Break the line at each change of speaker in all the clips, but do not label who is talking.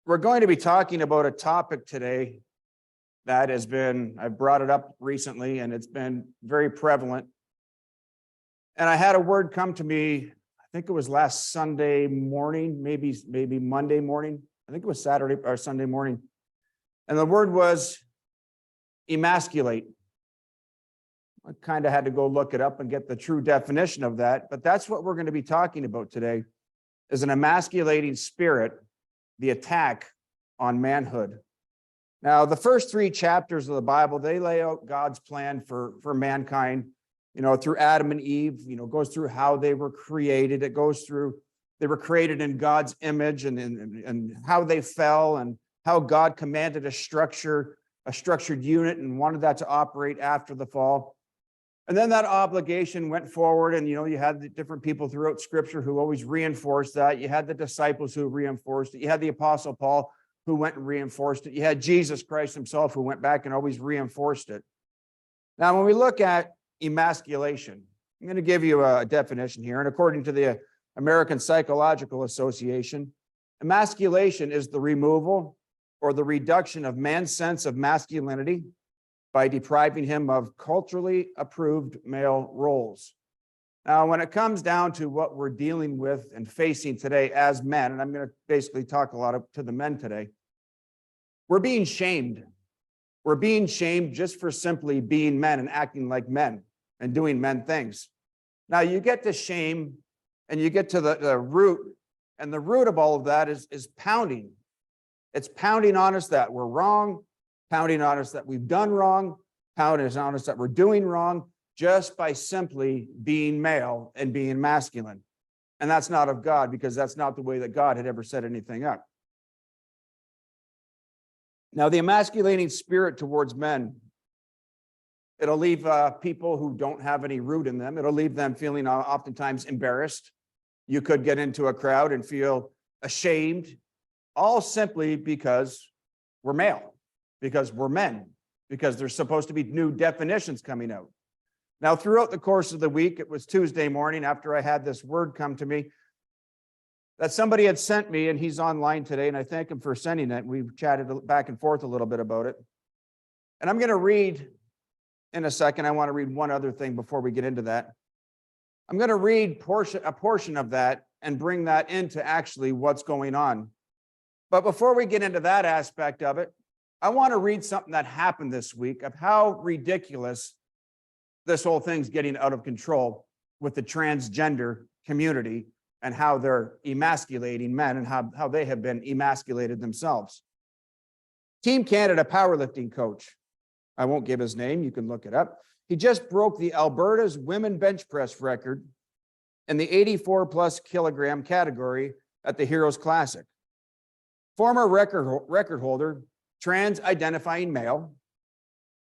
We're going to be talking about a topic today that I've brought it up recently, and it's been very prevalent. And I had a word come to me, I think it was last Sunday morning, maybe Monday morning. I think it was Saturday or Sunday morning. And the word was emasculate. I kind of had to go look it up and get the true definition of that. But that's what we're going to be talking about today, is an emasculating spirit, the attack on manhood. Now, the first 3 chapters of the Bible, they lay out God's plan for mankind, through Adam and Eve, goes through how they were created. It goes through, they were created in God's image and how they fell and how God commanded a structured unit and wanted that to operate after the fall. And then that obligation went forward, and you had the different people throughout Scripture who always reinforced that. You had the disciples who reinforced it. You had the Apostle Paul who went and reinforced it. You had Jesus Christ himself who went back and always reinforced it. Now, when we look at emasculation, I'm going to give you a definition here. And according to the American Psychological Association, emasculation is the removal or the reduction of man's sense of masculinity by depriving him of culturally approved male roles. Now, when it comes down to what we're dealing with and facing today as men, and I'm going to basically talk a lot to the men today, we're being shamed. We're being shamed just for simply being men and acting like men and doing men things. Now, you get to shame and you get to the root, and the root of all of that is pounding. It's pounding on us that we're wrong, pounding on us that we've done wrong, pounding on us that we're doing wrong, just by simply being male and being masculine. And that's not of God, because that's not the way that God had ever set anything up. Now, the emasculating spirit towards men, it'll leave people who don't have any root in them. It'll leave them feeling oftentimes embarrassed. You could get into a crowd and feel ashamed, all simply because we're male, because we're men, because there's supposed to be new definitions coming out. Now, throughout the course of the week, it was Tuesday morning after I had this word come to me that somebody had sent me, and he's online today, and I thank him for sending it. We've chatted back and forth a little bit about it. And I'm going to read in a second. I want to read one other thing before we get into that. I'm going to read a portion of that and bring that into actually what's going on. But before we get into that aspect of it, I want to read something that happened this week of how ridiculous this whole thing's getting out of control with the transgender community and how they're emasculating men and how they have been emasculated themselves. Team Canada powerlifting coach, I won't give his name, you can look it up. He just broke the Alberta's women bench press record in the 84+ kilogram category at the Heroes Classic. Former record holder, trans-identifying male,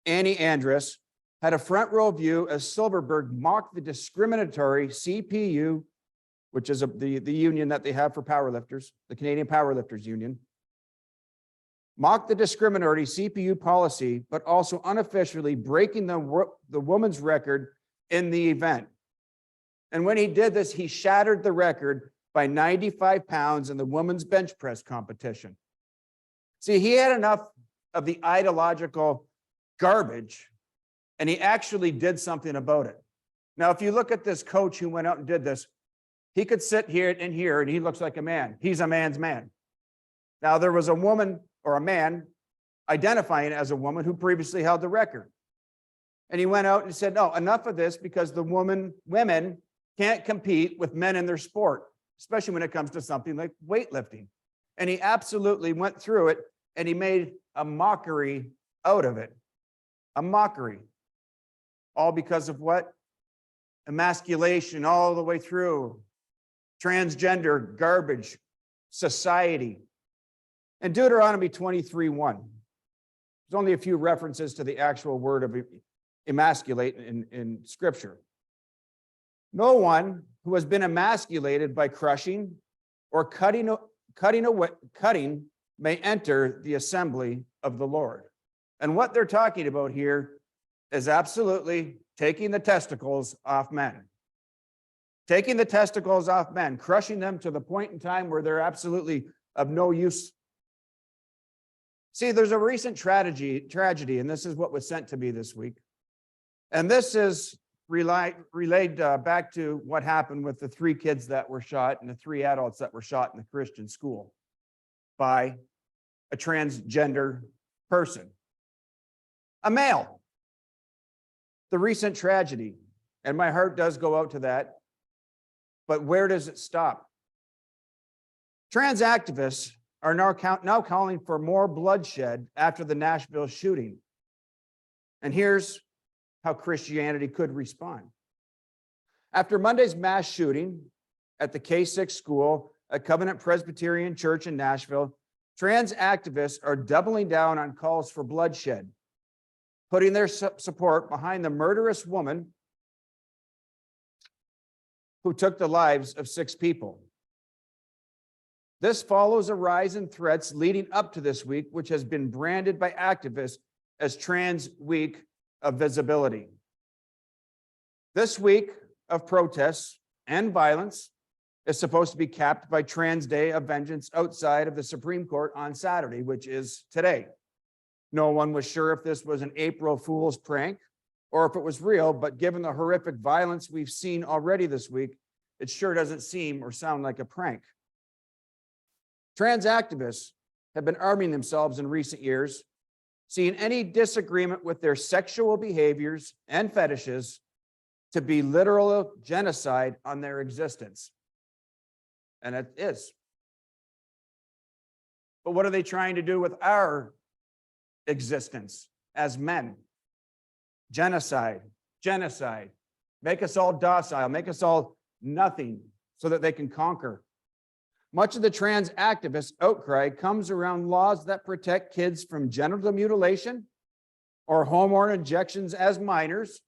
Annie Andrus, had a front row view as Silverberg mocked the discriminatory CPU, which is the union that they have for powerlifters, the Canadian Powerlifters Union, mocked the discriminatory CPU policy, but also unofficially breaking the woman's record in the event. And when he did this, he shattered the record by 95 pounds in the women's bench press competition. See, he had enough of the ideological garbage, and he actually did something about it. Now, if you look at this coach who went out and did this, he could sit here and he looks like a man. He's a man's man. Now, there was a woman or a man identifying as a woman who previously held the record. And he went out and said, no, enough of this, because the women can't compete with men in their sport, especially when it comes to something like weightlifting. And he absolutely went through it, and he made a mockery out of it. A mockery. All because of what? Emasculation all the way through. Transgender garbage, society. And Deuteronomy 23:1. There's only a few references to the actual word of emasculate in Scripture. No one who has been emasculated by crushing or cutting may enter the assembly of the Lord. And what they're talking about here is absolutely taking the testicles off men. Taking the testicles off men, crushing them to the point in time where they're absolutely of no use See, there's a recent tragedy, and this is what was sent to me this week. And this is relayed back to what happened with the 3 kids that were shot and the 3 adults that were shot in the Christian school by a transgender person, a male. The recent tragedy, and my heart does go out to that, but where does it stop? Trans activists are now calling for more bloodshed after the Nashville shooting. And here's how Christianity could respond. After Monday's mass shooting at the K6 school at Covenant Presbyterian Church in Nashville, trans activists are doubling down on calls for bloodshed, putting their support behind the murderous woman who took the lives of 6 people. This follows a rise in threats leading up to this week, which has been branded by activists as Trans Week of Visibility. This week of protests and violence is supposed to be capped by Trans Day of Vengeance outside of the Supreme Court on Saturday, which is today. No one was sure if this was an April Fool's prank or if it was real, but given the horrific violence we've seen already this week, it sure doesn't seem or sound like a prank. Trans activists have been arming themselves in recent years, seeing any disagreement with their sexual behaviors and fetishes to be literal genocide on their existence. And it is. But what are they trying to do with our existence as men? Genocide, make us all docile, make us all nothing so that they can conquer. Much of the trans activist outcry comes around laws that protect kids from genital mutilation or hormone injections as minors,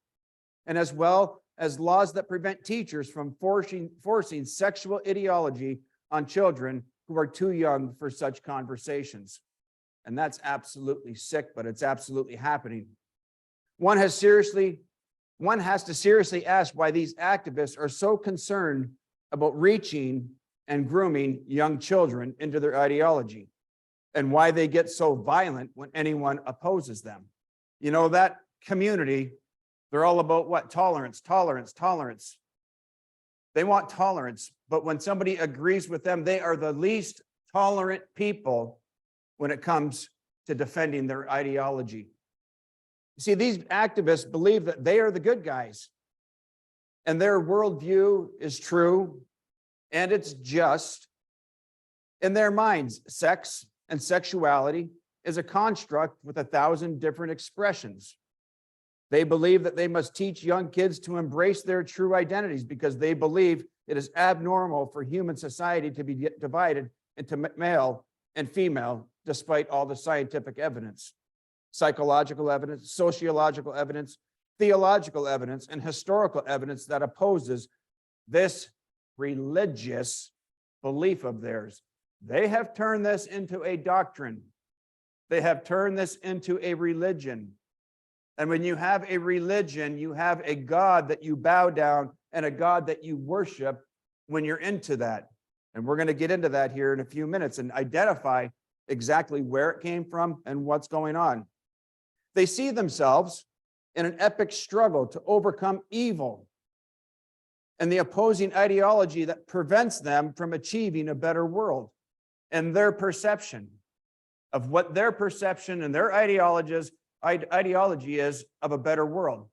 and as well as laws that prevent teachers from forcing sexual ideology on children who are too young for such conversations. And that's absolutely sick, but it's absolutely happening. One has to seriously ask why these activists are so concerned about reaching and grooming young children into their ideology, and why they get so violent when anyone opposes them. You know, that community, they're all about what? Tolerance. They want tolerance, but when somebody agrees with them, they are the least tolerant people when it comes to defending their ideology. You see, these activists believe that they are the good guys, and their worldview is true, and it's just. In their minds, sex and sexuality is a construct with 1,000 different expressions. They believe that they must teach young kids to embrace their true identities because they believe it is abnormal for human society to be divided into male and female, despite all the scientific evidence, psychological evidence, sociological evidence, theological evidence, and historical evidence that opposes this religious belief of theirs. They have turned this into a doctrine. They have turned this into a religion. And when you have a religion, you have a God that you bow down and a God that you worship when you're into that. And we're going to get into that here in a few minutes and identify exactly where it came from and what's going on. They see themselves in an epic struggle to overcome evil and the opposing ideology that prevents them from achieving a better world, and their perception of what their perception and their ideology is of a better world.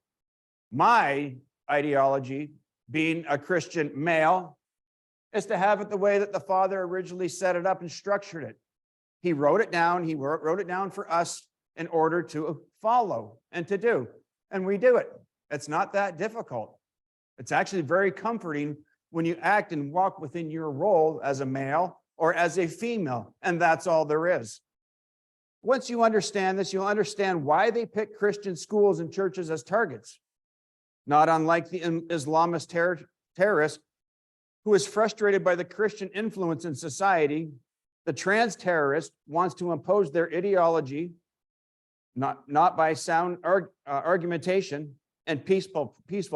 My ideology, being a Christian male, is to have it the way that the Father originally set it up and structured it. He wrote it down. He wrote it down for us in order to follow and to do. And we do it. It's not that difficult. It's actually very comforting when you act and walk within your role as a male or as a female, and that's all there is. Once you understand this, you'll understand why they pick Christian schools and churches as targets. Not unlike the Islamist terrorist who is frustrated by the Christian influence in society, the trans terrorist wants to impose their ideology, not by sound argumentation and peaceful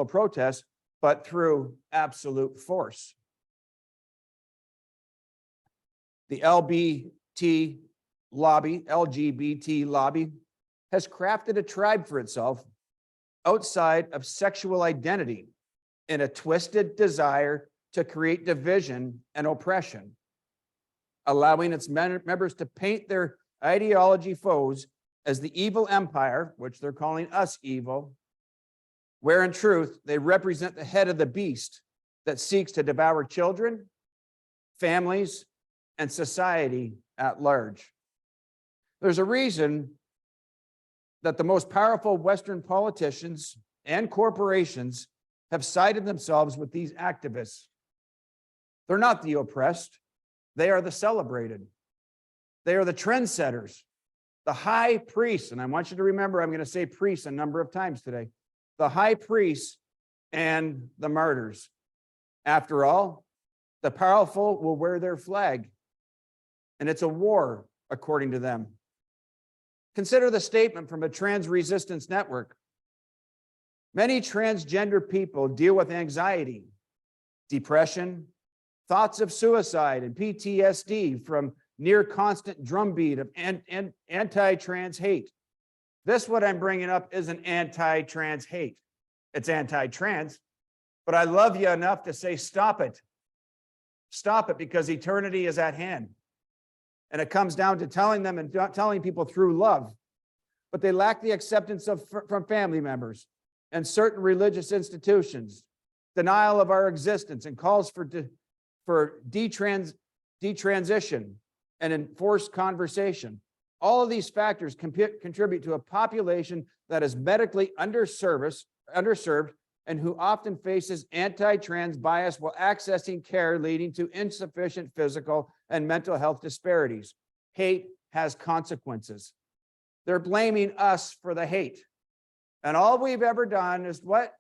protest, but through absolute force. The lobby, LGBT lobby, has crafted a tribe for itself outside of sexual identity in a twisted desire to create division and oppression, allowing its members to paint their ideology foes as the evil empire, which they're calling us evil, where in truth they represent the head of the beast that seeks to devour children, families, and society at large. There's a reason that the most powerful Western politicians and corporations have sided themselves with these activists. They're not the oppressed. They are the celebrated. They are the trendsetters, the high priests. And I want you to remember, I'm going to say priests a number of times today. The high priests and the martyrs. After all, the powerful will wear their flag. And it's a war, according to them. Consider the statement from a trans resistance network. Many transgender people deal with anxiety, depression, thoughts of suicide, and PTSD from near constant drumbeat of anti-trans hate. This, what I'm bringing up, isn't anti-trans hate. It's anti-trans. But I love you enough to say, stop it. Stop it, because eternity is at hand. And it comes down to telling them and telling people through love. But they lack the acceptance from family members and certain religious institutions, denial of our existence, and calls for detransition and enforced conversation. All of these factors contribute to a population that is medically underserved and who often faces anti-trans bias while accessing care, leading to insufficient physical and mental health disparities. Hate has consequences. They're blaming us for the hate. And all we've ever done is what?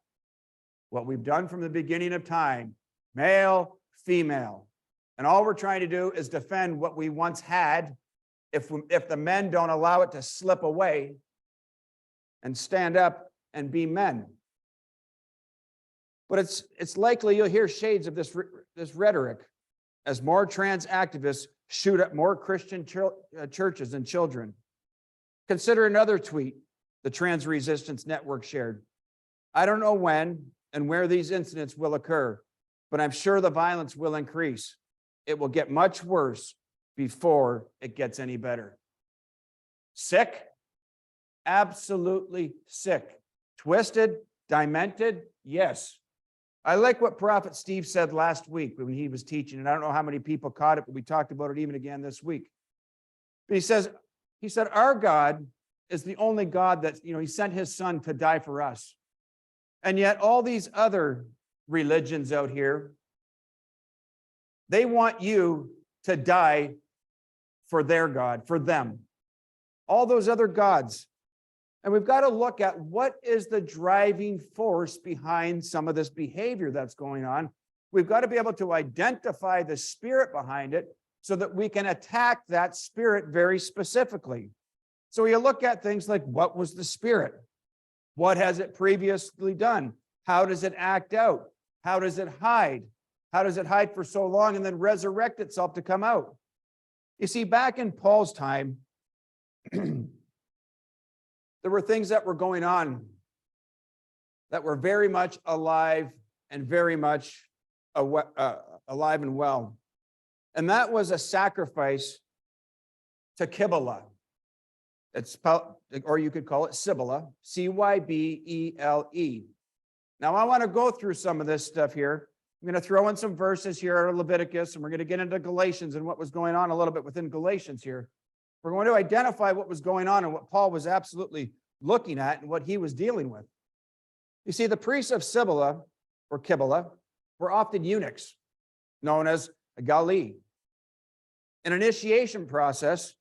What we've done from the beginning of time, male, female. And all we're trying to do is defend what we once had if the men don't allow it to slip away and stand up and be men. But it's likely you'll hear shades of this rhetoric as more trans activists shoot at more Christian churches and children. Consider another tweet the Trans Resistance Network shared. I don't know when and where these incidents will occur, but I'm sure the violence will increase. It will get much worse before it gets any better. Sick? Absolutely sick. Twisted? Demented? Yes. I like what Prophet Steve said last week when he was teaching, and I don't know how many people caught it, but we talked about it even again this week. But he said, our God is the only God that, he sent his son to die for us. And yet all these other religions out here, they want you to die for their God, for them. All those other gods. And we've got to look at what is the driving force behind some of this behavior that's going on. We've got to be able to identify the spirit behind it so that we can attack that spirit very specifically. So you look at things like, what was the spirit? What has it previously done? How does it act out? How does it hide? How does it hide for so long and then resurrect itself to come out? You see, back in Paul's time, there were things that were going on that were very much alive and very much alive and well. And that was a sacrifice to Kibbalah. It's spelled, or you could call it Sibylla, Cybele. Now, I want to go through some of this stuff here. I'm going to throw in some verses here out of Leviticus, and we're going to get into Galatians and what was going on a little bit within Galatians here. We're going to identify what was going on and what Paul was absolutely looking at and what he was dealing with. You see, the priests of Sibylla, or Kibbalah, were often eunuchs, known as a Gali. An initiation process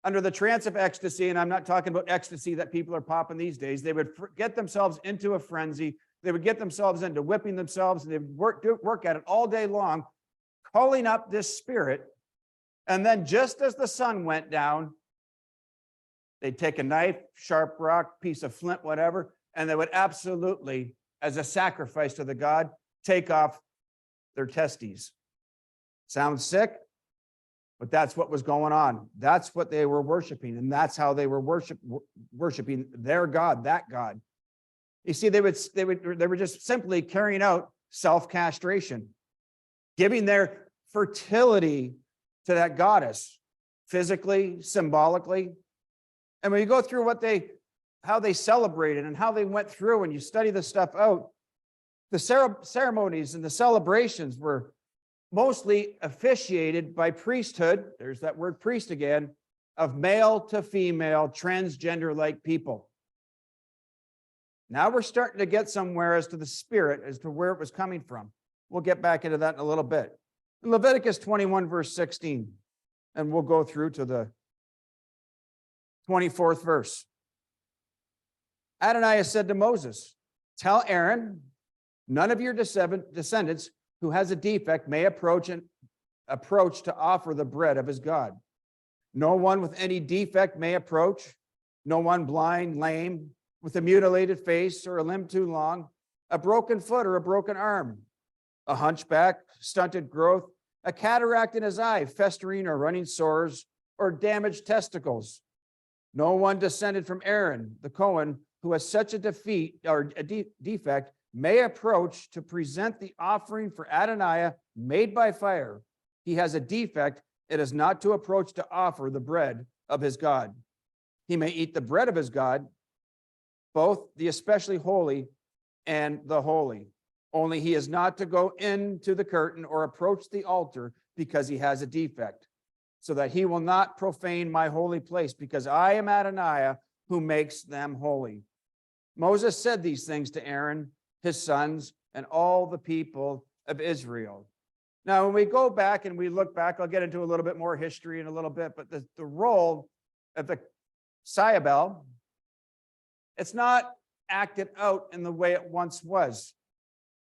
under the trance of ecstasy, and I'm not talking about ecstasy that people are popping these days, they would get themselves into a frenzy. They would get themselves into whipping themselves, and they would work at it all day long, calling up this spirit. And then just as the sun went down, they'd take a knife, sharp rock, piece of flint, whatever, and they would absolutely, as a sacrifice to the god, take off their testes. Sounds sick? But that's what was going on. That's what they were worshiping, and that's how they were worshiping their God, that God. You see, they were just simply carrying out self-castration, giving their fertility to that goddess, physically, symbolically. And when you go through how they celebrated and how they went through, and you study this stuff out, the ceremonies and the celebrations were mostly officiated by priesthood, there's that word priest again, of male to female, transgender-like people. Now we're starting to get somewhere as to the spirit, as to where it was coming from. We'll get back into that in a little bit. In Leviticus 21, verse 16, and we'll go through to the 24th verse. Adonai said to Moses, tell Aaron, none of your descendants who has a defect may approach to offer the bread of his God. No one with any defect may approach, no one blind, lame, with a mutilated face or a limb too long, a broken foot or a broken arm, a hunchback, stunted growth, a cataract in his eye, festering or running sores, or damaged testicles. No one descended from Aaron, the Cohen, who has such a defect, may approach to present the offering for Adonai made by fire. He has a defect. It is not to approach to offer the bread of his God. He may eat the bread of his God, both the especially holy and the holy. Only he is not to go into the curtain or approach the altar because he has a defect, so that he will not profane my holy place, because I am Adonai who makes them holy. Moses said these things to Aaron, his sons, and all the people of Israel. Now, when we go back and we look back, I'll get into a little bit more history in a little bit, but the role of the Sayabel, it's not acted out in the way it once was.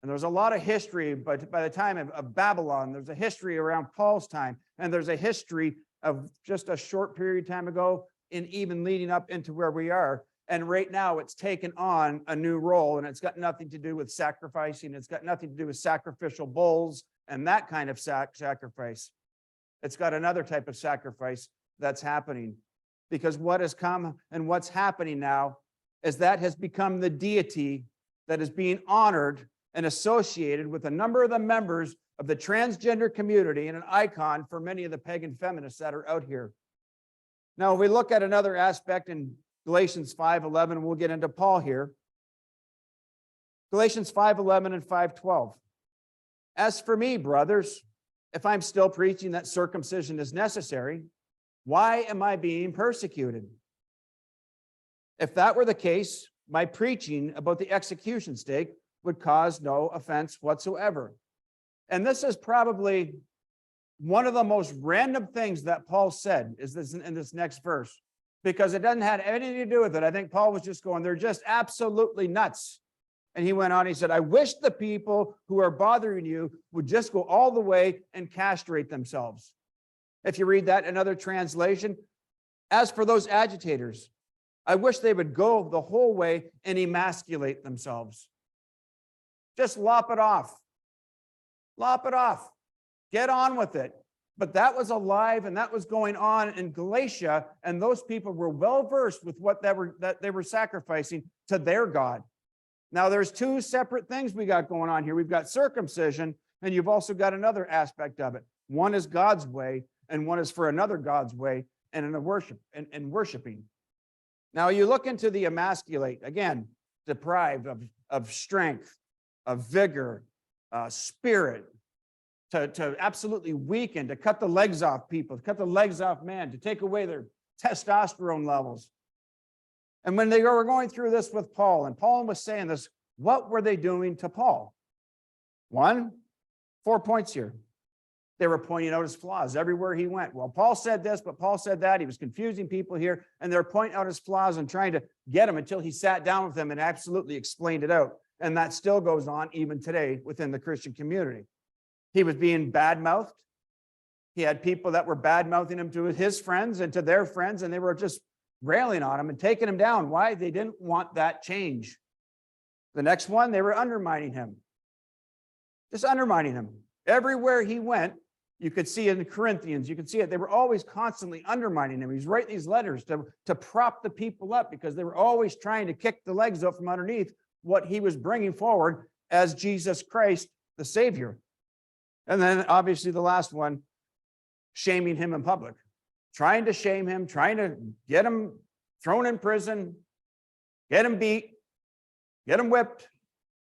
And there's a lot of history, but by the time of Babylon, there's a history around Paul's time, and there's a history of just a short period of time ago, and even leading up into where we are. And right now it's taken on a new role, and it's got nothing to do with sacrificing. It's got nothing to do with sacrificial bulls and that kind of sacrifice. It's got another type of sacrifice that's happening, because what has come and what's happening now is that has become the deity that is being honored and associated with a number of the members of the transgender community, and an icon for many of the pagan feminists that are out here. Now, if we look at another aspect in Galatians 5:11, we'll get into Paul here. Galatians 5:11 and 5:12. As for me, brothers, if I'm still preaching that circumcision is necessary, why am I being persecuted? If that were the case, my preaching about the execution stake would cause no offense whatsoever. And this is probably one of the most random things that Paul said is this in this next verse, because it doesn't have anything to do with it. I think Paul was just going, they're just absolutely nuts. And he went on, he said, I wish the people who are bothering you would just go all the way and castrate themselves. If you read that in another translation, as for those agitators, I wish they would go the whole way and emasculate themselves. Just lop it off. Lop it off. Get on with it. But that was alive, and that was going on in Galatia, and those people were well versed with what that they were sacrificing to their God. Now, there's two separate things we got going on here. We've got circumcision, and you've also got another aspect of it. One is God's way, and one is for another God's way, and in the worship and worshiping. Now, you look into the emasculate, again, deprived of strength, of vigor, spirit, to absolutely weaken, to cut the legs off people, to cut the legs off man, to take away their testosterone levels. And when they were going through this with Paul, and Paul was saying this, what were they doing to Paul? 4 points here. They were pointing out his flaws everywhere he went. Well, Paul said this, but Paul said that. He was confusing people here, and they're pointing out his flaws and trying to get him until he sat down with them and absolutely explained it out. And that still goes on even today within the Christian community. He was being bad-mouthed. He had people that were bad-mouthing him to his friends and to their friends, and they were just railing on him and taking him down. Why? They didn't want that change. The next one, they were undermining him. Just undermining him. Everywhere he went, You could see it in Corinthians. You could see it. They were always constantly undermining him. He's writing these letters to prop the people up because they were always trying to kick the legs out from underneath what he was bringing forward as Jesus Christ, the Savior. And then obviously the last one, shaming him in public, trying to shame him, trying to get him thrown in prison, get him beat, get him whipped.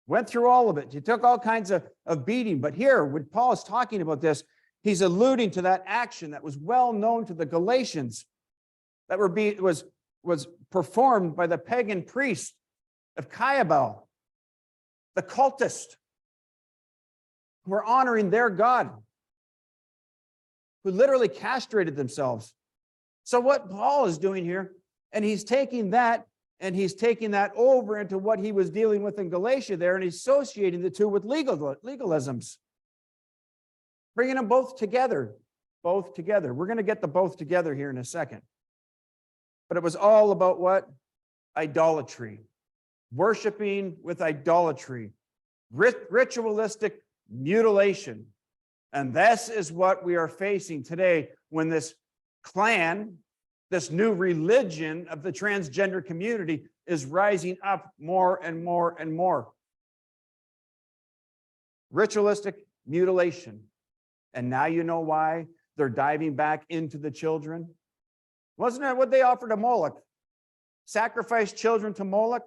Went through all of it. He took all kinds of beating. But here, when Paul is talking about this, he's alluding to that action that was well known to the Galatians, that was performed by the pagan priest of Caiabel, the cultist, who were honoring their God, who literally castrated themselves. So what Paul is doing here, and he's taking that over into what he was dealing with in Galatia there, and he's associating the two with legalisms. Bringing them both together. We're going to get the both together here in a second. But it was all about what? Idolatry. Worshiping with idolatry. Ritualistic mutilation. And this is what we are facing today when this clan, this new religion of the transgender community is rising up more and more and more. Ritualistic mutilation. And now you know why they're diving back into the children. Wasn't that what they offered to Moloch? Sacrifice children to Moloch?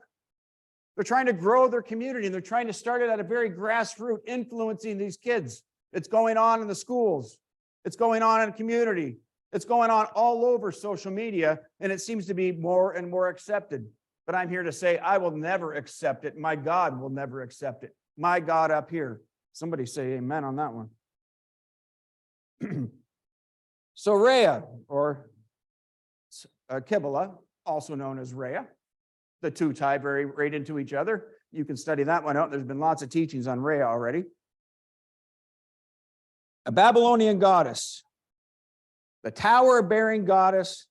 They're trying to grow their community, and they're trying to start it at a very grassroots, influencing these kids. It's going on in the schools. It's going on in the community. It's going on all over social media, and it seems to be more and more accepted. But I'm here to say I will never accept it. My God will never accept it. My God up here. Somebody say amen on that one. So Rhea, or Kibbalah, also known as Rhea, the two tie very right into each other. You can study that one out. There's been lots of teachings on Rhea already. A Babylonian goddess, the tower-bearing goddess,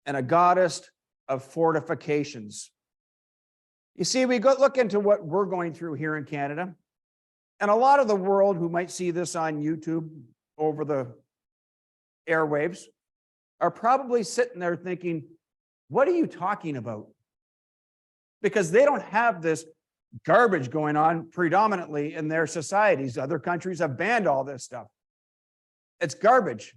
and a goddess of fortifications. You see, we look into what we're going through here in Canada, and a lot of the world who might see this on YouTube over the airwaves are probably sitting there thinking, what are you talking about? Because they don't have this garbage going on predominantly in their societies. Other countries have banned all this stuff. It's garbage,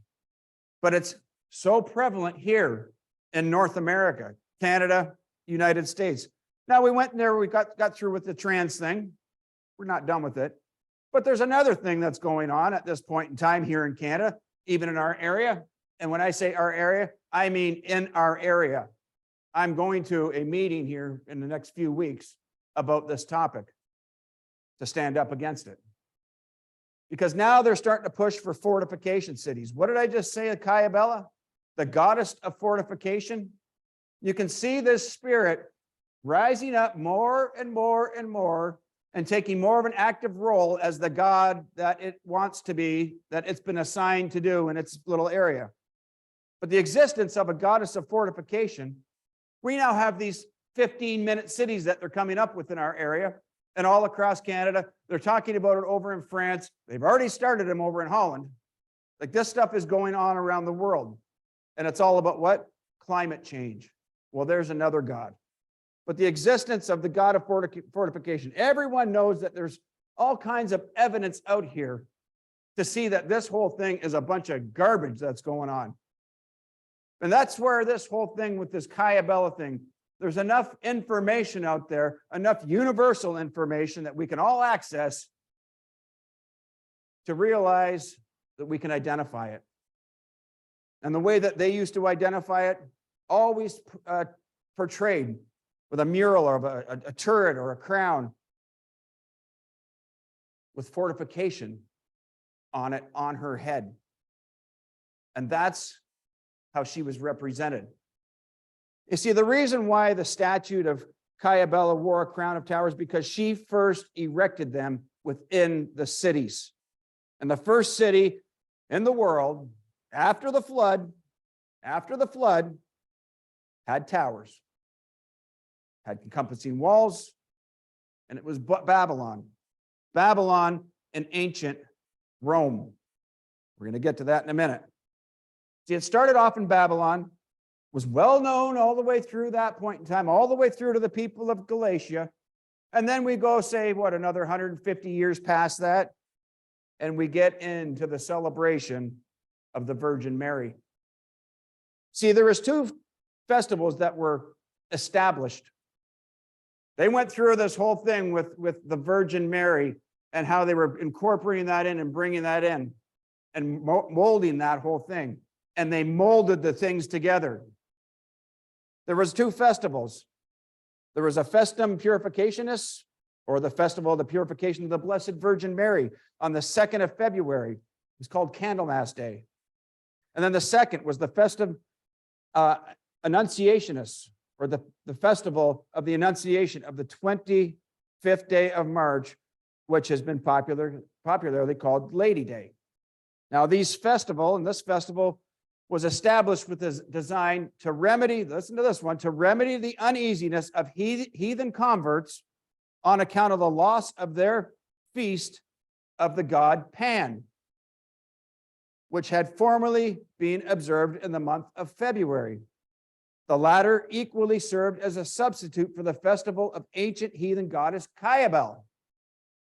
but it's so prevalent here in North America, Canada, United States. Now we went in there, we got through with the trans thing. We're not done with it. But there's another thing that's going on at this point in time here in Canada, even in our area. And when I say our area, I mean in our area. I'm going to a meeting here in the next few weeks about this topic to stand up against it. Because now they're starting to push for fortification cities. What did I just say of Caiabella? The goddess of fortification. You can see this spirit rising up more and more and more, and taking more of an active role as the God that it wants to be, that it's been assigned to do in its little area. But the existence of a goddess of fortification, we now have these 15-minute cities that they're coming up with in our area and all across Canada. They're talking about it over in France. They've already started them over in Holland. Like, this stuff is going on around the world. And it's all about what? Climate change. Well, there's another God. But the existence of the God of fortification, everyone knows that there's all kinds of evidence out here to see that this whole thing is a bunch of garbage that's going on. And that's where this whole thing with this Caiabella thing, there's enough information out there, enough universal information that we can all access to realize that we can identify it. And the way that they used to identify it, always portrayed with a mural or a turret or a crown with fortification on it, on her head. And that's how she was represented. You see, the reason why the statue of Caiabella wore a crown of towers, because she first erected them within the cities. And the first city in the world after the flood, had towers, had encompassing walls, and it was Babylon. Babylon in ancient Rome. We're going to get to that in a minute. See, it started off in Babylon, was well known all the way through that point in time, all the way through to the people of Galatia. And then we go, say, what, another 150 years past that, and we get into the celebration of the Virgin Mary. See, there was two festivals that were established. They went through this whole thing with the Virgin Mary and how they were incorporating that in and bringing that in and molding that whole thing. And they molded the things together. There was two festivals. There was a Festum Purificationis, or the Festival of the Purification of the Blessed Virgin Mary, on the 2nd of February. It's called Candlemas Day. And then the second was the Festum Annunciationis, or the Festival of the Annunciation of the 25th day of March, which has been popularly called Lady Day. Now, this festival was established with this design to remedy, listen to this one, to remedy the uneasiness of heathen converts on account of the loss of their feast of the god Pan, which had formerly been observed in the month of February. The latter equally served as a substitute for the festival of ancient heathen goddess Cybele,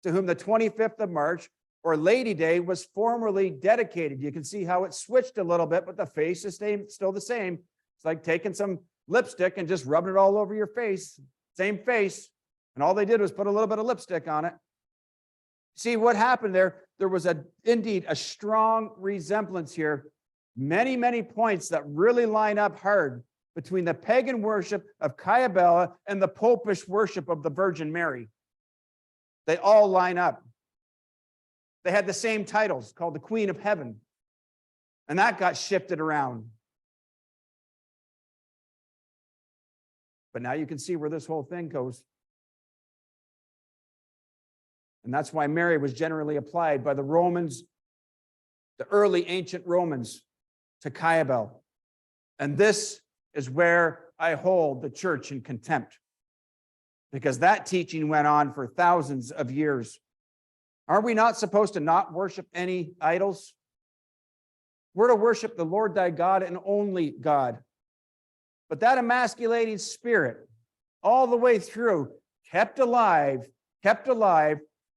to whom the 25th of March, or Lady Day, was formerly dedicated. You can see how it switched a little bit, but the face is still the same. It's like taking some lipstick and just rubbing it all over your face. Same face. And all they did was put a little bit of lipstick on it. See what happened there? There was indeed a strong resemblance here. Many, many points that really line up hard between the pagan worship of Cybele and the popish worship of the Virgin Mary. They all line up. They had the same titles, called the Queen of Heaven. And that got shifted around. But now you can see where this whole thing goes. And that's why Mary was generally applied by the Romans, the early ancient Romans, to Cybele. And this is where I hold the church in contempt, because that teaching went on for thousands of years. Are we not supposed to not worship any idols? We're to worship the Lord thy God and only God. But that emasculating spirit, all the way through, kept alive,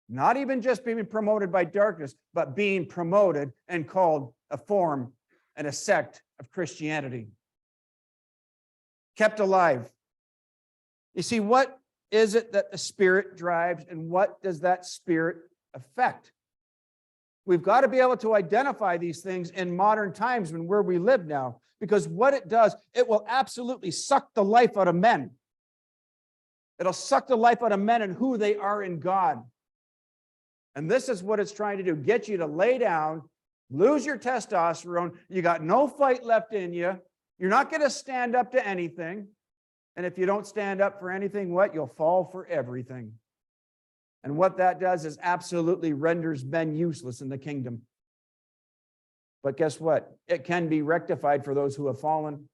not even just being promoted by darkness, but being promoted and called a form and a sect of Christianity. Kept alive. You see, what is it that the spirit drives, and what does that spirit affect? We've got to be able to identify these things in modern times and where we live now, because what it does, it will absolutely suck the life out of men. It'll suck the life out of men and who they are in God. And this is what it's trying to do, get you to lay down, lose your testosterone. You got no fight left in you. You're not going to stand up to anything. And if you don't stand up for anything, what? You'll fall for everything. And what that does is absolutely renders men useless in the kingdom. But guess what? It can be rectified for those who have fallen.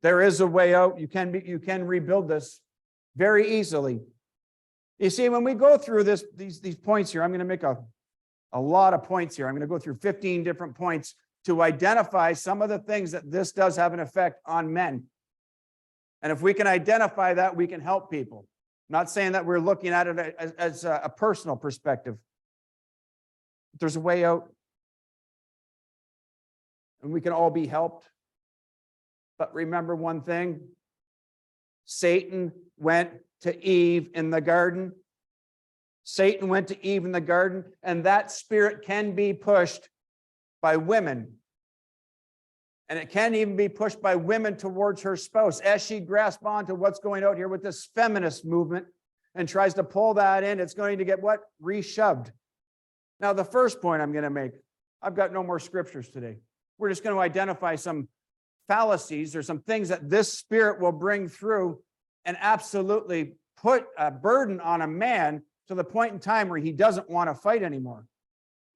There is a way out. You can rebuild this very easily. You see, when we go through these points here, I'm going to make a lot of points here. I'm going to go through 15 different points to identify some of the things that this does have an effect on men. And if we can identify that, we can help people. I'm not saying that we're looking at it as a personal perspective. There's a way out, and we can all be helped. But remember one thing: Satan went to Eve in the garden. Satan went to Eve in the garden, and that spirit can be pushed by women. And it can even be pushed by women towards her spouse as she grasps on to what's going out here with this feminist movement and tries to pull that in. It's going to get what? Reshoved. Now, the first point I'm going to make, I've got no more scriptures today. We're just going to identify some fallacies or some things that this spirit will bring through and absolutely put a burden on a man to the point in time where he doesn't want to fight anymore.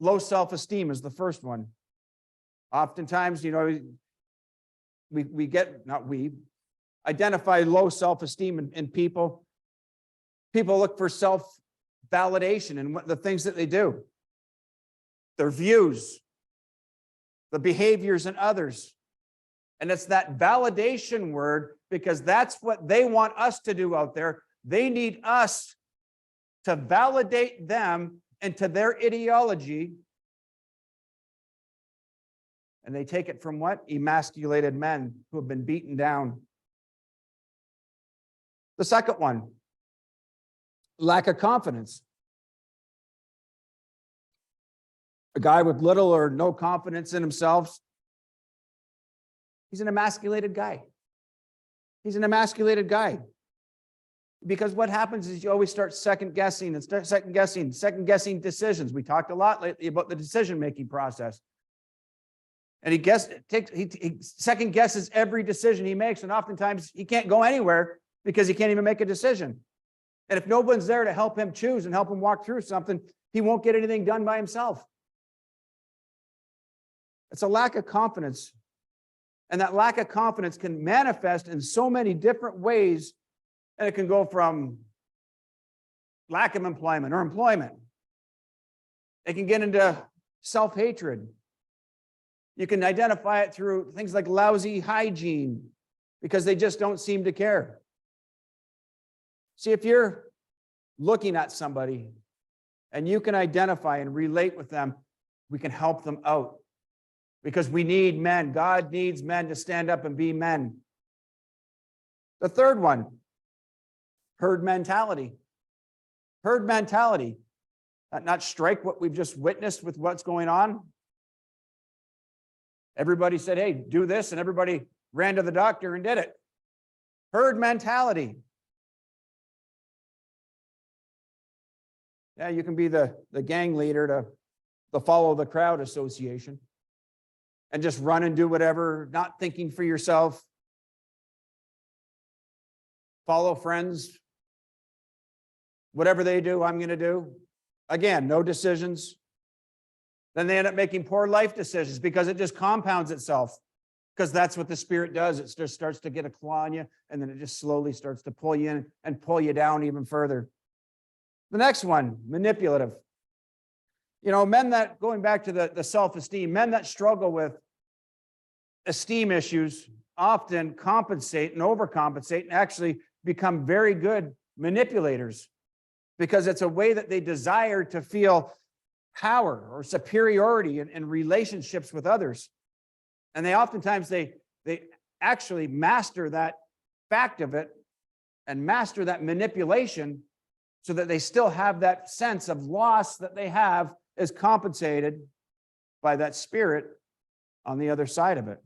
Low self-esteem is the first one. Oftentimes, we identify low self-esteem in people. People look for self-validation in the things that they do. Their views, the behaviors in others. And it's that validation word because that's what they want us to do out there. They need us to validate them into their ideology. And they take it from what? Emasculated men who have been beaten down. The second one, lack of confidence. A guy with little or no confidence in himself, he's an emasculated guy. He's an emasculated guy. Because what happens is you always start second guessing decisions. We talked a lot lately about the decision-making process. And he second guesses every decision he makes, and oftentimes he can't go anywhere because he can't even make a decision. And if no one's there to help him choose and help him walk through something, he won't get anything done by himself. It's a lack of confidence. And that lack of confidence can manifest in so many different ways. And it can go from lack of employment or employment. It can get into self-hatred. You can identify it through things like lousy hygiene because they just don't seem to care. See, if you're looking at somebody and you can identify and relate with them, we can help them out because we need men. God needs men to stand up and be men. The third one, herd mentality. Herd mentality. Not strike what we've just witnessed with what's going on. Everybody said, hey, do this, and everybody ran to the doctor and did it. Herd mentality. Yeah, you can be the gang leader to the follow the crowd association and just run and do whatever, not thinking for yourself. Follow friends. Whatever they do, I'm going to do. Again, no decisions. Then they end up making poor life decisions because it just compounds itself. Because that's what the Spirit does. It just starts to get a claw on you, and then it just slowly starts to pull you in and pull you down even further. The next one, manipulative. You know, men that, going back to the self-esteem, men that struggle with esteem issues often compensate and overcompensate and actually become very good manipulators because it's a way that they desire to feel power or superiority in relationships with others. And they oftentimes, they actually master that fact of it and master that manipulation so that they still have that sense of loss that they have is compensated by that spirit on the other side of it.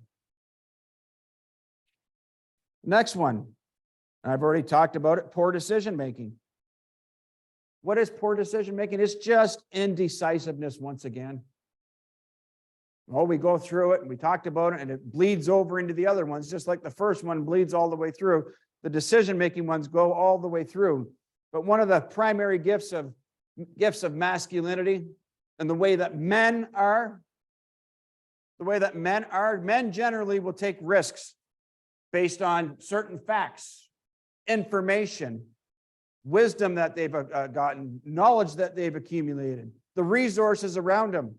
Next one, and I've already talked about it, poor decision-making. What is poor decision-making? It's just indecisiveness once again. Well, we go through it and we talked about it and it bleeds over into the other ones, just like the first one bleeds all the way through. The decision-making ones go all the way through. But one of the primary gifts of masculinity and the way that men are, men generally will take risks based on certain facts, information, wisdom that they've gotten, knowledge that they've accumulated, the resources around them.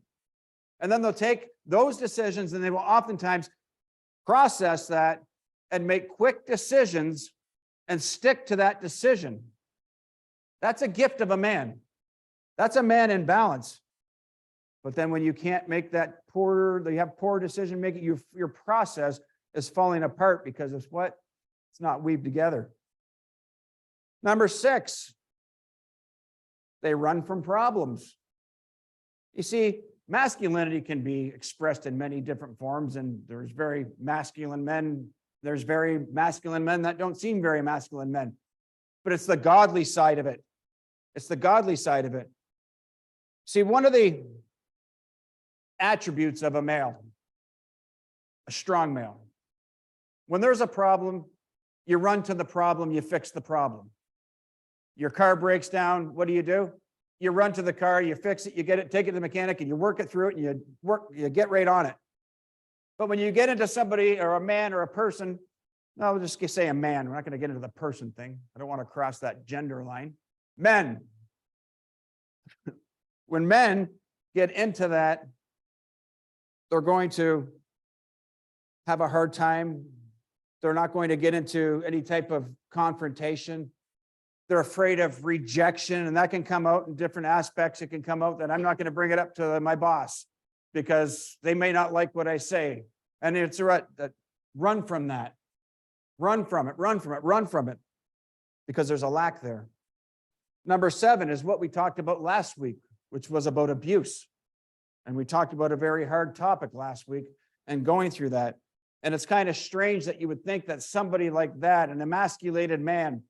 And then they'll take those decisions and they will oftentimes process that and make quick decisions and stick to that decision. That's a gift of a man. That's a man in balance. But then when you can't make that you have poor decision making, your process is falling apart because it's what? It's not weaved together. Number 6, they run from problems. You see, masculinity can be expressed in many different forms, and there's very masculine men. There's very masculine men that don't seem very masculine men. But it's the godly side of it. It's the godly side of it. See, one of the attributes of a male, a strong male, when there's a problem, you run to the problem, you fix the problem. Your car breaks down, what do? You run to the car, you fix it, you get it, take it to the mechanic, and you work it through it, and you get right on it. But when you get into somebody or a man or a person, no, we'll just say a man. We're not going to get into the person thing. I don't want to cross that gender line. Men. When men get into that, They're going to have a hard time. They're not going to get into any type of confrontation. They're afraid of rejection, and that can come out in different aspects. It can come out that I'm not going to bring it up to my boss because they may not like what I say. And it's right that run from that. Run from it, run from it, run from it, because there's a lack there. Number 7 is what we talked about last week, which was about abuse. And we talked about a very hard topic last week and going through that. And it's kind of strange that you would think that somebody like that, an emasculated man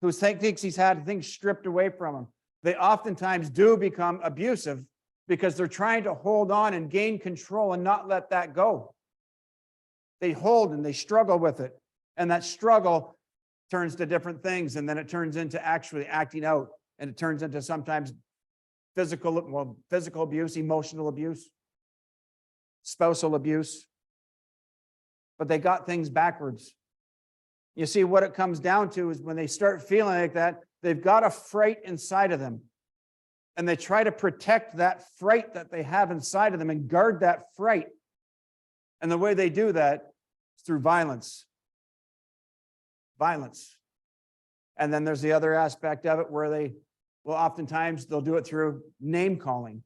who thinks he's had things stripped away from him, they oftentimes do become abusive because they're trying to hold on and gain control and not let that go. They hold and they struggle with it. And that struggle turns to different things. And then it turns into actually acting out. And it turns into sometimes physical abuse, emotional abuse, spousal abuse. But they got things backwards. You see, what it comes down to is when they start feeling like that, they've got a fright inside of them. And they try to protect that fright that they have inside of them and guard that fright. And the way they do that is through violence. Violence. And then there's the other aspect of it where oftentimes they'll do it through name calling.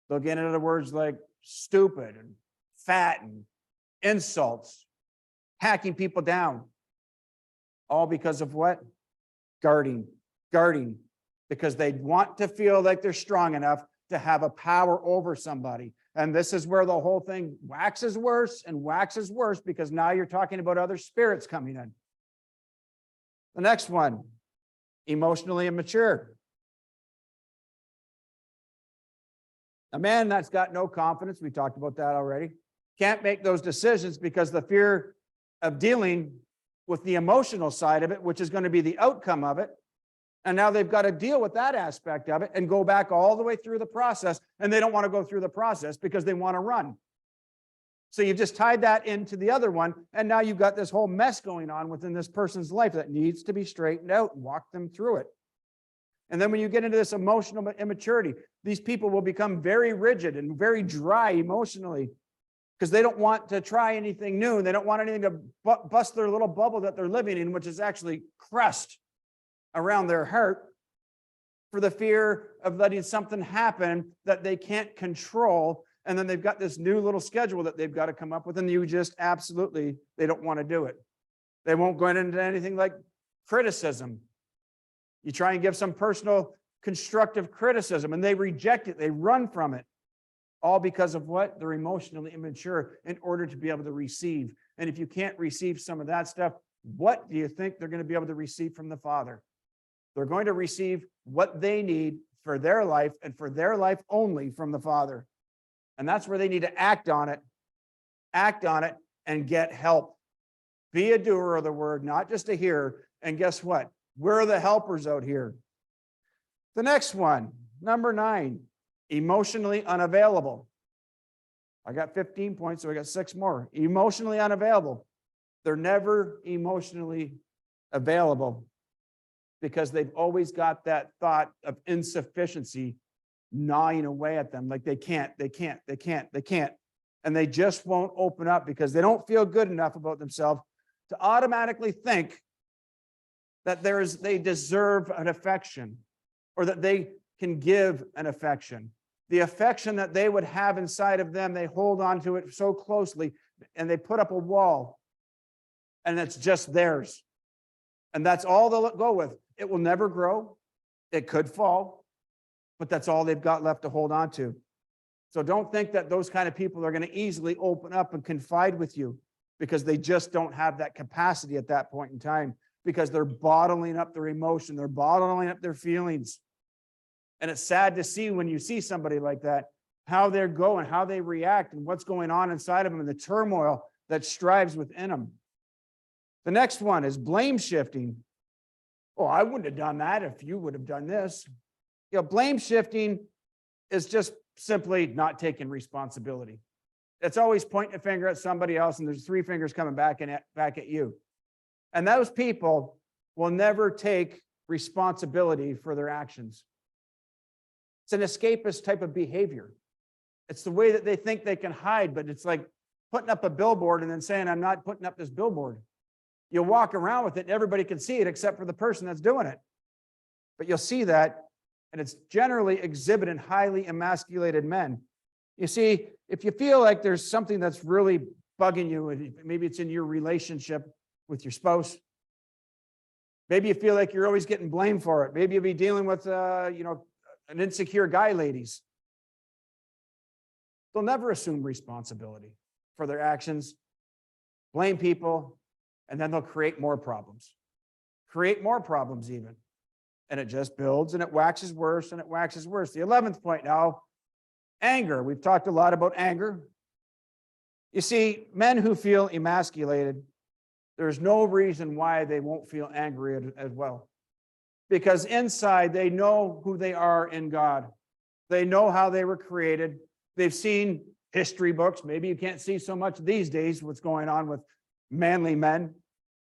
They'll get into words like stupid and fat and insults, hacking people down. All because of what? Guarding, because they want to feel like they're strong enough to have a power over somebody. And this is where the whole thing waxes worse and waxes worse, because now you're talking about other spirits coming in. The next one, emotionally immature. A man that's got no confidence, we talked about that already, can't make those decisions because the fear of dealing with the emotional side of it, which is going to be the outcome of it. And now they've got to deal with that aspect of it and go back all the way through the process. And they don't want to go through the process because they want to run. So you've just tied that into the other one. And now you've got this whole mess going on within this person's life that needs to be straightened out and walk them through it. And then when you get into this emotional immaturity, these people will become very rigid and very dry emotionally because they don't want to try anything new. They don't want anything to bust their little bubble that they're living in, which is actually crust around their heart, for the fear of letting something happen that they can't control. And then they've got this new little schedule that they've got to come up with, and you just absolutely, they don't want to do it. They won't go into anything like criticism. You try and give some personal constructive criticism, and they reject it. They run from it. All because of what? They're emotionally immature in order to be able to receive. And if you can't receive some of that stuff, what do you think they're going to be able to receive from the Father? They're going to receive what they need for their life and for their life only from the Father. And that's where they need to act on it, and get help. Be a doer of the word, not just a hearer. And guess what? We're the helpers out here. The next one, number 9, emotionally unavailable. I got 15 points, so I got 6 more. Emotionally unavailable. They're never emotionally available because they've always got that thought of insufficiency gnawing away at them, like they can't. And they just won't open up because they don't feel good enough about themselves to automatically think that they deserve an affection, or that they can give an affection. The affection that they would have inside of them, they hold on to it so closely, and they put up a wall, and it's just theirs. And that's all they'll go with. It will never grow. It could fall, but that's all they've got left to hold on to. So don't think that those kind of people are going to easily open up and confide with you, because they just don't have that capacity at that point in time, because they're bottling up their emotion. They're bottling up their feelings. And it's sad to see when you see somebody like that, how they're going, how they react, and what's going on inside of them, and the turmoil that strives within them. The next one is blame shifting. Oh, I wouldn't have done that if you would have done this. You know, blame shifting is just simply not taking responsibility. It's always pointing a finger at somebody else, and there's 3 fingers coming back at you. And those people will never take responsibility for their actions. It's an escapist type of behavior. It's the way that they think they can hide, but it's like putting up a billboard and then saying, I'm not putting up this billboard. You'll walk around with it and everybody can see it except for the person that's doing it. But you'll see that, and it's generally exhibited in highly emasculated men. You see, if you feel like there's something that's really bugging you, maybe it's in your relationship with your spouse. Maybe you feel like you're always getting blamed for it. Maybe you'll be dealing with, an insecure guy, ladies. They'll never assume responsibility for their actions, blame people, and then they'll create more problems. Create more problems even. And it just builds and it waxes worse and it waxes worse. The 11th point now, anger. We've talked a lot about anger. You see, men who feel emasculated, there's no reason why they won't feel angry as well. Because inside they know who they are in God. They know how they were created. They've seen history books. Maybe you can't see so much these days what's going on with manly men.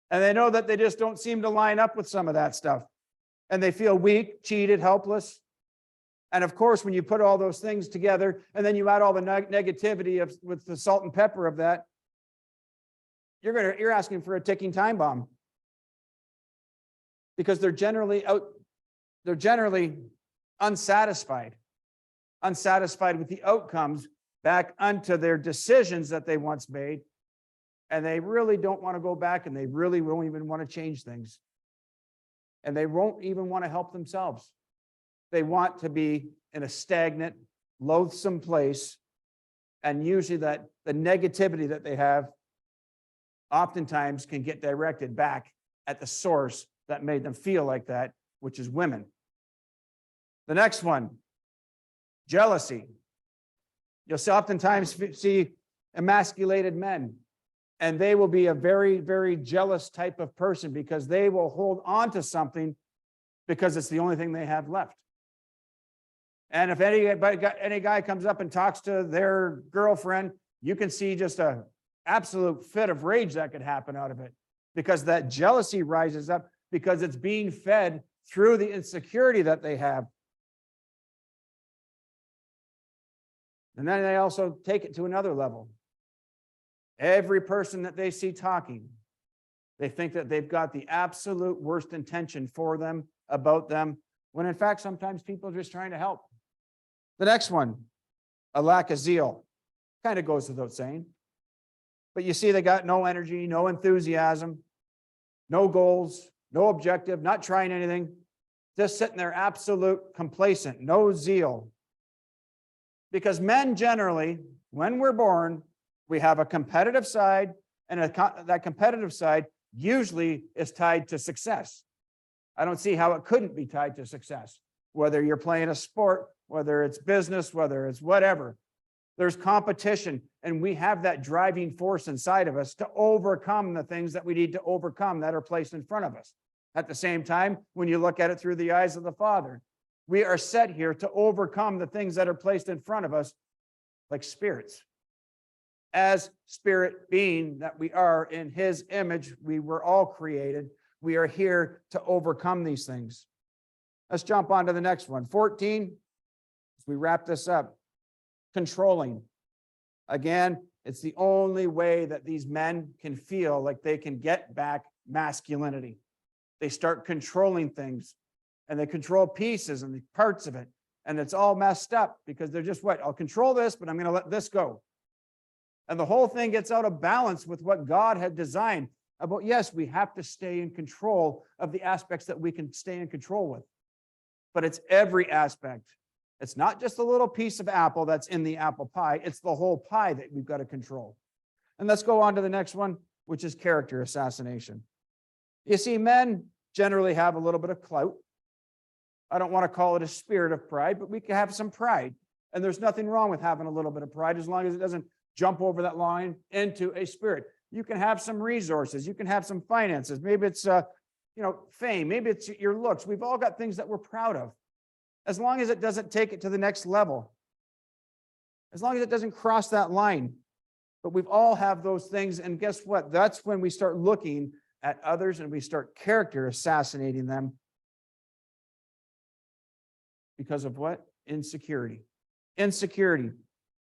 And they know that they just don't seem to line up with some of that stuff. And they feel weak, cheated, helpless. And of course, when you put all those things together and then you add all the negativity with the salt and pepper of that, you're asking for a ticking time bomb. Because they're generally unsatisfied with the outcomes back unto their decisions that they once made. And they really don't want to go back, and they really won't even want to change things. And they won't even want to help themselves. They want to be in a stagnant, loathsome place. And usually the negativity that they have oftentimes can get directed back at the source that made them feel like that, which is women. The next one, jealousy. You'll oftentimes see emasculated men, and they will be a very, very jealous type of person because they will hold on to something because it's the only thing they have left. And if any guy comes up and talks to their girlfriend, you can see just an absolute fit of rage that could happen out of it, because that jealousy rises up because it's being fed through the insecurity that they have. And then they also take it to another level. Every person that they see talking, they think that they've got the absolute worst intention for them, about them, when in fact, sometimes people are just trying to help. The next one, a lack of zeal. Kind of goes without saying. But you see, they got no energy, no enthusiasm, no goals, no objective, not trying anything, just sitting there absolute complacent, no zeal. Because men generally, when we're born, we have a competitive side, and that competitive side usually is tied to success. I don't see how it couldn't be tied to success. Whether you're playing a sport, whether it's business, whether it's whatever, there's competition, and we have that driving force inside of us to overcome the things that we need to overcome that are placed in front of us. At the same time, when you look at it through the eyes of the Father, we are set here to overcome the things that are placed in front of us like spirits. As spirit being that we are in his image, we were all created. We are here to overcome these things. Let's jump on to the next one. 14, as we wrap this up, controlling. Again, it's the only way that these men can feel like they can get back masculinity. They start controlling things, and they control pieces and the parts of it. And it's all messed up because they're just, I'll control this, but I'm going to let this go. And the whole thing gets out of balance with what God had designed about, yes, we have to stay in control of the aspects that we can stay in control with. But it's every aspect. It's not just a little piece of apple that's in the apple pie. It's the whole pie that we've got to control. And let's go on to the next one, which is character assassination. You see, men generally have a little bit of clout. I don't want to call it a spirit of pride, but we can have some pride. And there's nothing wrong with having a little bit of pride as long as it doesn't jump over that line into a spirit. You can have some resources. You can have some finances. Maybe it's, fame. Maybe it's your looks. We've all got things that we're proud of. As long as it doesn't take it to the next level. As long as it doesn't cross that line. But we've all have those things. And guess what? That's when we start looking at others and we start character assassinating them. Because of what? Insecurity. Insecurity.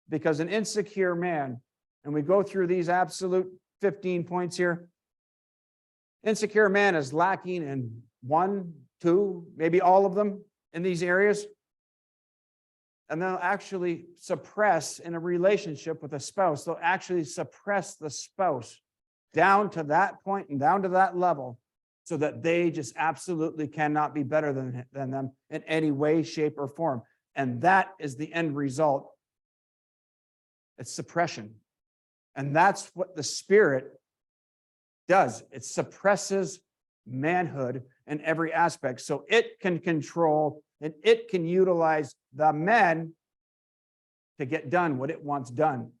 because an insecure man, and we go through these absolute 15 points here, insecure man is lacking in 1, 2, maybe all of them in these areas. And they'll actually suppress in a relationship with a spouse. They'll actually suppress the spouse down to that point and down to that level so that they just absolutely cannot be better than them in any way, shape, or form. And that is the end result. It's suppression. And that's what the Spirit does. It suppresses manhood in every aspect. So it can control and it can utilize the men to get done what it wants done,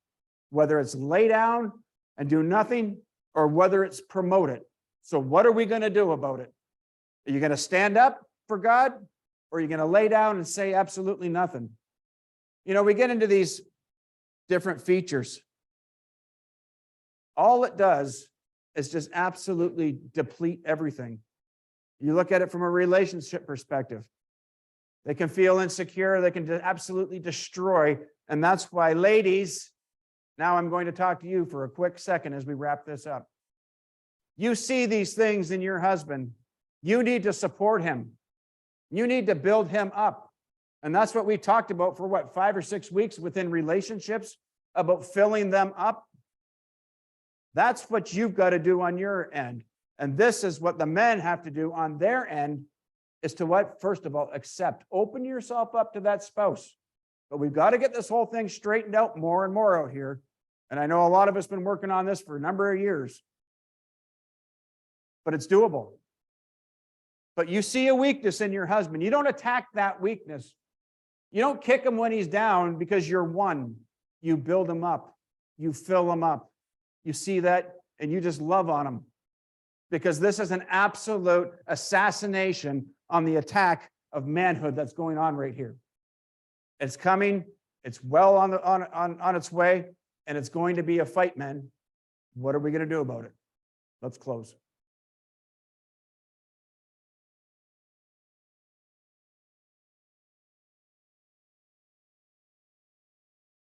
whether it's lay down and do nothing or whether it's promote it. So what are we going to do about it? Are you going to stand up for God or are you going to lay down and say absolutely nothing? You know, we get into these different features. All it does is just absolutely deplete everything. You look at it from a relationship perspective. They can feel insecure. They can absolutely destroy. And that's why, ladies, now I'm going to talk to you for a quick second as we wrap this up. You see these things in your husband. You need to support him. You need to build him up. And that's what we talked about for 5 or 6 weeks within relationships, about filling them up. That's what you've got to do on your end. And this is what the men have to do on their end, is to what? First of all, accept. Open yourself up to that spouse. But we've got to get this whole thing straightened out more and more out here. And I know a lot of us have been working on this for a number of years. But it's doable. But you see a weakness in your husband. You don't attack that weakness. You don't kick him when he's down because you're one. You build him up. You fill him up. You see that and you just love on him. Because this is an absolute assassination on the attack of manhood that's going on right here. It's coming. It's well on its way. And it's going to be a fight, men. What are we going to do about it? Let's close.